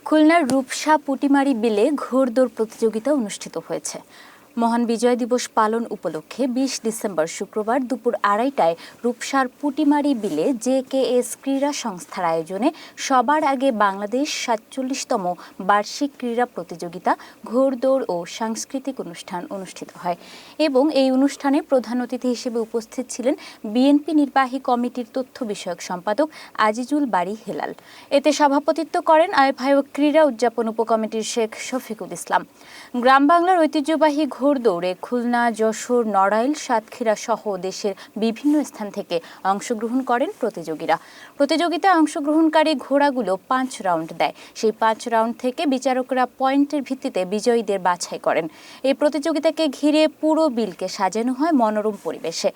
খুলনার রূপসা পুটিমারি বিলে ঘোড়দৌড় প্রতিযোগিতা অনুষ্ঠিত হয়েছে। মহান বিজয় দিবস পালন উপলক্ষে ২০ ডিসেম্বর শুক্রবার দুপুর ২:৩০টায় রূপসার পুটিমারি বিলে জেকেএস ক্রীড়া সংস্থার আয়োজনে সবার আগে বাংলাদেশ ৪৭তম বার্ষিক ক্রীড়া প্রতিযোগিতা ঘোড়দৌড় ও সাংস্কৃতিক অনুষ্ঠান অনুষ্ঠিত হয় এবং এই অনুষ্ঠানে প্রধান অতিথি হিসেবে উপস্থিত ছিলেন বিএনপি নির্বাহী কমিটির তথ্য বিষয়ক সম্পাদক আজিজুল বারী হেলাল। এতে সভাপতিত্ব করেন আহ্বায়ক ক্রীড়া উদযাপন উপকমিটির শেখ শফিকুল ইসলাম। গ্রাম বাংলার ঐতিহ্যবাহী ঘোড়দৌড়ে খুলনা, যশোর, নড়াইল, সাতক্ষীরা সহ দেশের বিভিন্ন স্থান থেকে অংশগ্রহণ করেন প্রতিযোগীরা। প্রতিযোগিতায় অংশগ্রহণকারী ঘোড়াগুলো ৫ রাউন্ড দেয়। সেই ৫ রাউন্ড থেকে বিচারকরা পয়েন্টের ভিত্তিতে বিজয়ীদের বাছাই করেন। এই প্রতিযোগিতাকে ঘিরে পুরো বিলকে সাজানো হয় মনোরম পরিবেশে।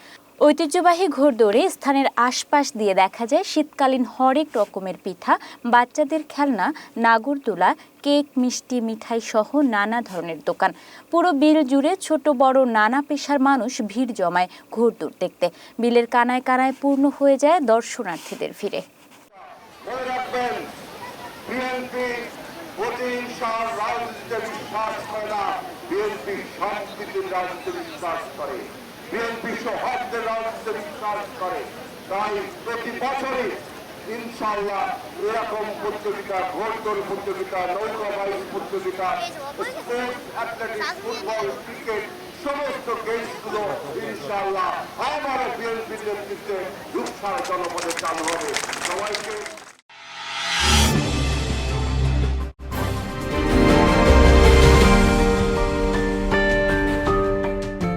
ঐতিহ্যবাহী ঘোড়দৌড়ে স্থানের আশপাশ দিয়ে দেখা যায় শীতকালীন হরেক রকমের পিঠা, বাচ্চাদের খেলনা, নাগরদোলা, কেক, মিষ্টি, মিঠাই সহ নানা ধরনের দোকান। পুরো বিল জুড়ে ছোট বড় নানা পেশার মানুষ ভিড় জমায় ঘোড়দৌড় দেখতে। বিলের কানায় কানায় পূর্ণ হয়ে যায় দর্শনার্থীদের ভিড়ে। বিএনপি সৌহার্দ্যের রাজনীতিতে বিশ্বাস করে, তাই প্রতি বছরই ইনশাআল্লাহ এরকম প্রতিযোগিতা, ঘোড়দৌড় প্রতিযোগিতা, নৌকাবাহিনী প্রতিযোগিতা, স্পোর্টস, অ্যাথলেটিক্স, ফুটবল, ক্রিকেট সমস্ত গেমসগুলো ইনশাআল্লাহ আমার বিএনপির নেতৃত্বে রূপসার জনপদে চালু হবে। সবাইকে